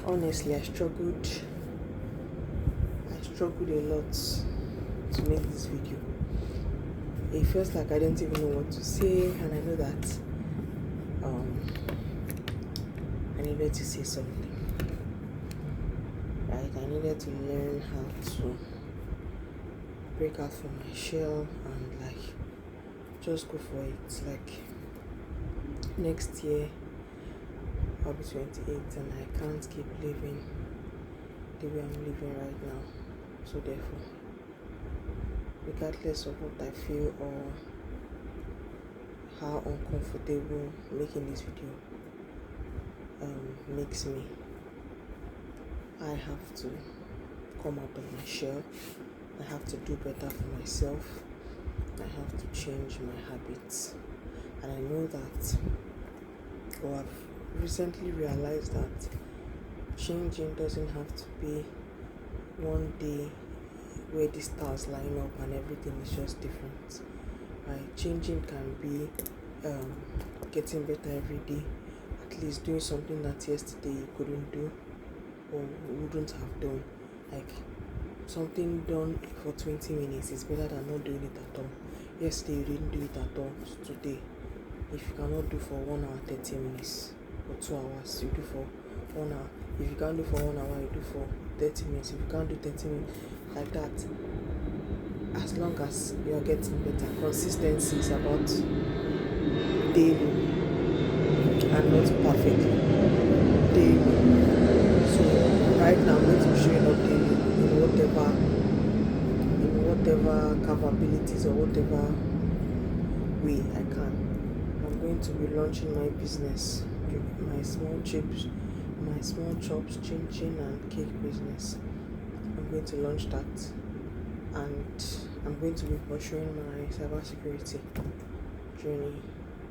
Honestly, I struggled a lot to make this video. It feels like I don't even know what to say, and I know that um I needed to say something. Right? I needed to learn how to break out from my shell and just go for it. Next year I'll be 28 and I can't keep living the way I'm living right now. So therefore, regardless of what I feel or how uncomfortable making this video makes me, I have to come out of my shell. I have to do better for myself. I have to change my habits. And I know that, or I've recently realized that changing doesn't have to be one day where the stars line up and everything is just different. Right? Changing can be getting better every day, at least doing something that yesterday you couldn't do or wouldn't have done. Like something done for 20 minutes is better than not doing it at all. Yesterday you didn't do it at all. Today, if you cannot do for 1 hour 30 minutes or 2 hours, you do for 1 hour. If you can't do for 1 hour, you do for 30 minutes. If you can't do 30 minutes, like that, as long as you are getting better. Consistency is about daily and not perfectly daily. So right now I'm going to be showing up daily in whatever capabilities or whatever way I can. I'm going to be launching my business, my small chops, chin and cake business. I'm going to launch that, and I'm going to be pursuing my cybersecurity journey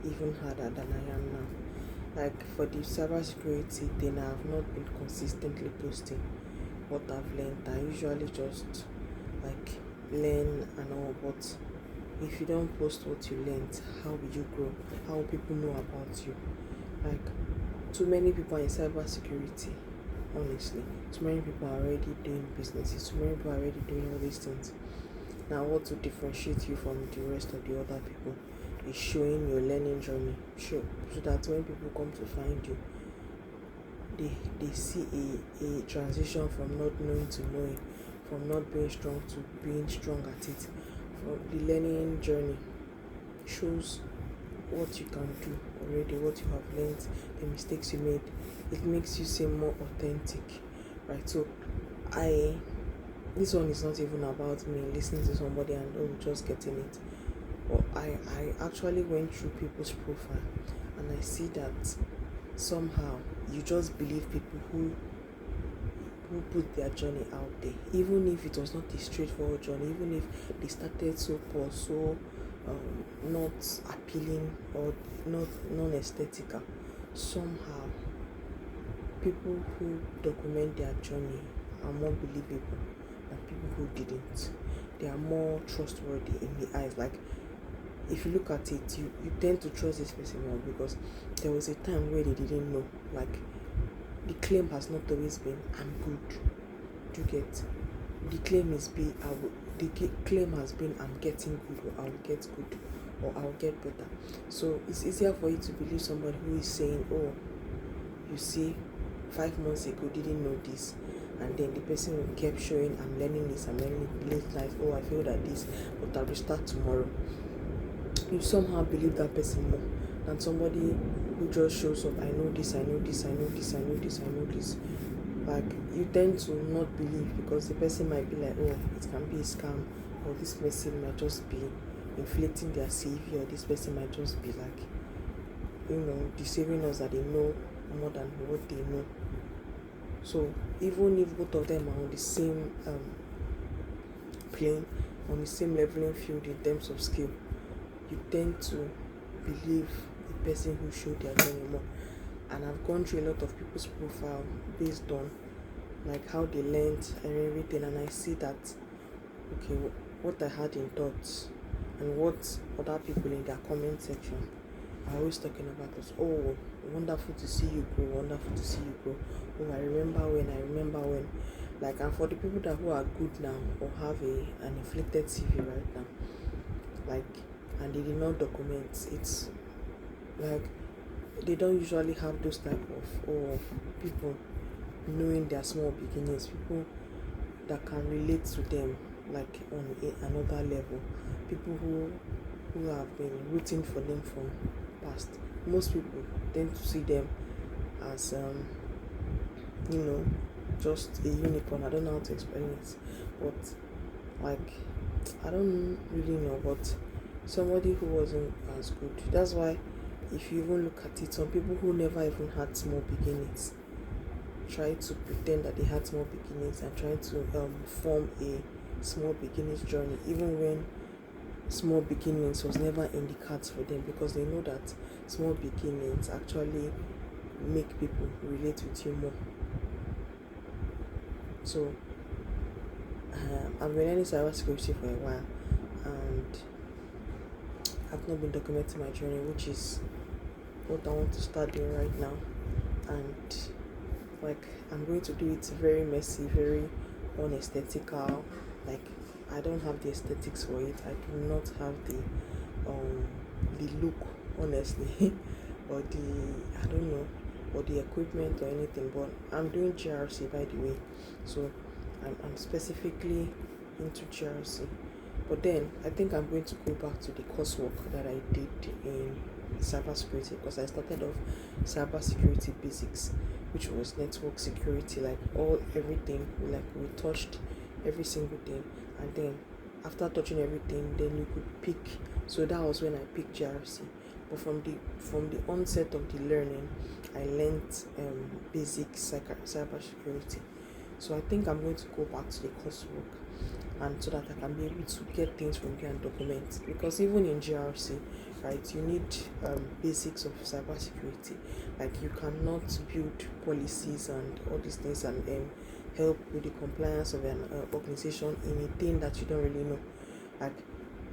even harder than I am now. Like for the cybersecurity thing, I have not been consistently posting what I've learned. I usually just learn and all, but if you don't post what you learned, how will you grow? How will people know about you? Like too many people are in cybersecurity, honestly. Too many people are already doing businesses, too many people are already doing all these things. Now what to differentiate you from the rest of the other people is showing your learning journey, so that when people come to find you, they see a transition from not knowing to knowing, from not being strong to being strong at it. From the learning journey shows what you can do already, what you have learned, the mistakes you made. It makes you seem more authentic, right? So this one is not even about me listening to somebody and just getting it. But I actually went through people's profile and I see that somehow you just believe people who put their journey out there, even if it was not a straightforward journey, even if they started so poor, so not appealing or not non-aesthetical. Somehow people who document their journey are more believable than people who didn't. They are more trustworthy in the eyes. Like if you look at it, you tend to trust this person more because there was a time where they didn't know. Like the claim has not always been I'm good. Do you get? The claim has been I'm getting good, or I'll get good, or I'll get better. So it's easier for you to believe somebody who is saying, oh, you see, 5 months ago didn't know this, and then the person will keep showing I'm learning this, I'm learning late night, oh I failed at this, but I'll restart tomorrow. You somehow believe that person more than somebody who just shows up, I know this, I know this, I know this, I know this, I know this. Like you tend to not believe because the person might be like, oh, it can be a scam, or this person might just be inflating their CV, or this person might just be deceiving us that they know more than what they know. So even if both of them are on the same plane, on the same leveling field in terms of skill, you tend to believe the person who showed their journey more. And I've gone through a lot of people's profile based on how they learned and everything, and I see that what I had in thoughts and what other people in their comment section are always talking about us. Oh, wonderful to see you grow, wonderful to see you grow. Oh, I remember when. Like, and for the people that who are good now or have an inflicted CV right now, like, and they did not document, it's like they don't usually have those type of people knowing their small beginnings, people that can relate to them, like on another level, people who have been rooting for them from past. Most people tend to see them as you know, just a unicorn. I don't know how to explain it, but like, I don't really know, but somebody who wasn't as good. That's why if you even look at it, some people who never even had small beginnings try to pretend that they had small beginnings and try to form a small beginnings journey, even when small beginnings was never in the cards for them, because they know that small beginnings actually make people relate with you more. So I've been learning cybersecurity for a while, and I've not been documenting my journey, which is what I want to start doing right now. And like, I'm going to do it very messy, very unaesthetical. Like, I don't have the aesthetics for it. I do not have the look, honestly, or the, I don't know, or the equipment or anything. But I'm doing GRC, by the way, so I'm specifically into GRC. But then I think I'm going to go back to the coursework that I did in cybersecurity, because I started off cybersecurity basics, which was network security, like everything, like we touched every single thing. And then after touching everything, then you could pick. So that was when I picked GRC. But from the onset of the learning, I learned basic cybersecurity. So I think I'm going to go back to the coursework, and so that I can be able to get things from there and document. Because even in GRC, right, you need basics of cybersecurity. Like, you cannot build policies and all these things and help with the compliance of an organization in a thing that you don't really know. Like,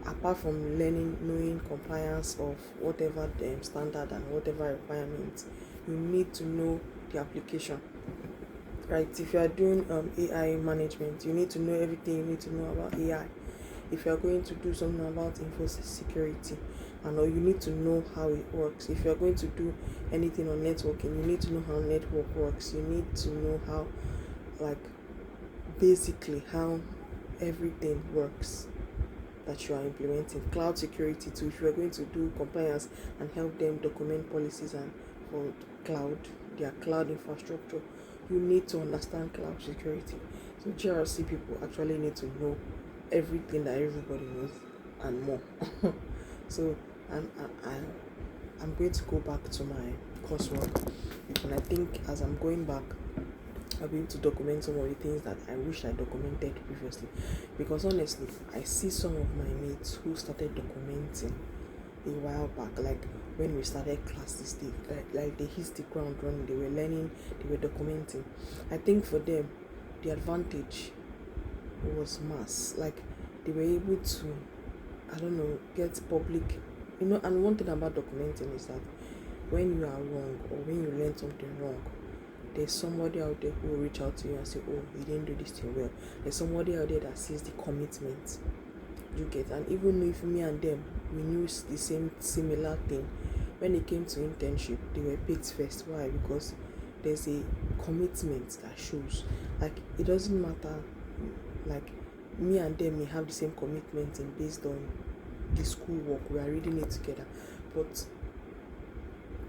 apart from knowing compliance of whatever the standard and whatever requirements, you need to know the application. Right, if you are doing AI management, you need to know everything you need to know about AI. If you are going to do something about info security, and or you need to know how it works. If you are going to do anything on networking, you need to know how network works. You need to know how, like, basically how everything works that you are implementing. Cloud security too. If you are going to do compliance and help them document policies and for cloud, their cloud infrastructure, you need to understand cloud security. So GRC people actually need to know everything that everybody knows and more. So I'm going to go back to my coursework, and I think as I'm going back, I'll be able to document some of the things that I wish I documented previously. Because honestly, I see some of my mates who started documenting a while back, like when we started classes, like they hit the ground running, they were learning, they were documenting. I think for them, the advantage was mass. Like, they were able to, I don't know, get public, and one thing about documenting is that when you are wrong or when you learn something wrong, there's somebody out there who will reach out to you and say, oh, you didn't do this thing well. There's somebody out there that sees the commitment you get. And even if me and them, we knew the similar thing, when it came to internship, they were picked first. Why? Because there's a commitment that shows. Like, it doesn't matter, like, me and them may have the same commitment and based on the school work, we are reading it together, but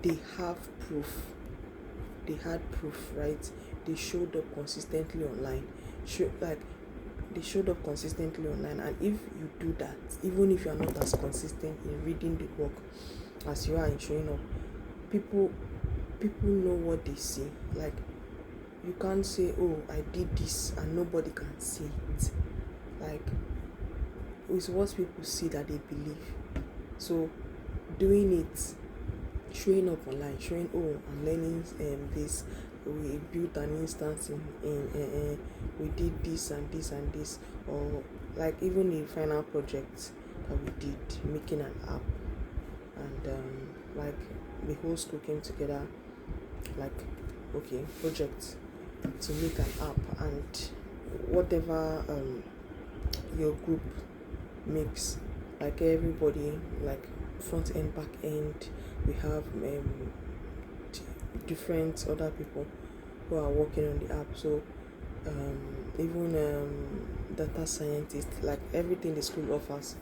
they have proof. They had proof, right? They showed up consistently online. They showed up consistently online. And if you do that, even if you are not as consistent in reading the work as you are in showing up, people know what they see. Like, you can't say, oh, I did this and nobody can see it. Like, it's what people see that they believe. So doing it, showing up online, showing, oh, I'm learning this, we built an instance in we did this and this and this, or like even the final project that we did, making an app, and like the whole school came together, like, okay, project to make an app, and whatever your group makes, like everybody, like front end, back end, we have different other people who are working on the app. So even data scientists, like everything the school offers,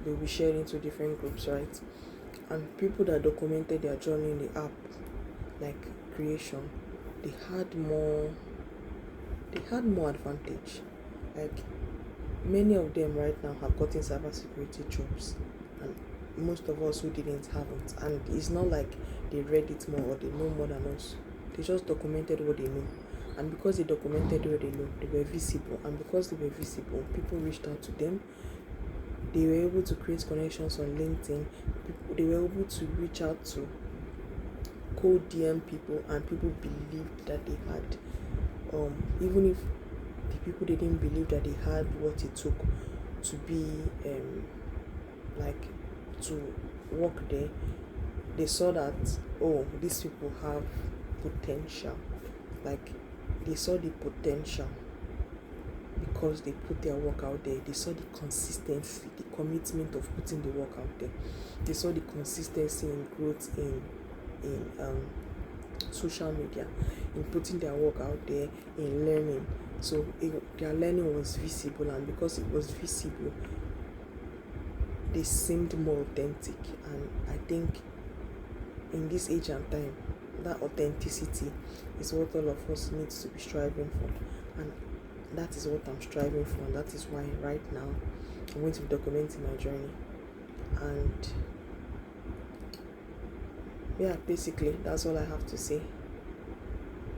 they'll be shared into different groups, right? And people that documented their journey in the app, like creation, they had more advantage. Like many of them right now have gotten cybersecurity jobs, and most of us who didn't haven't. And it's not like they read it more or they know more than us. They just documented what they know, and because they documented what they know, they were visible. And because they were visible, people reached out to them. They were able to create connections on LinkedIn. They were able to reach out to cold DM people, and people believed that they had, even if the people didn't believe that they had what it took to be like to work there, they saw that, oh, these people have potential. Like they saw the potential because they put their work out there. They saw the consistency, the commitment of putting the work out there. They saw the consistency in growth in social media, in putting their work out there, in learning. So their learning was visible, and because it was visible, they seemed more authentic. And I think in this age and time, that authenticity is what all of us need to be striving for, and that is what I'm striving for, and that is why right now I'm going to be documenting my journey. And yeah, basically that's all I have to say.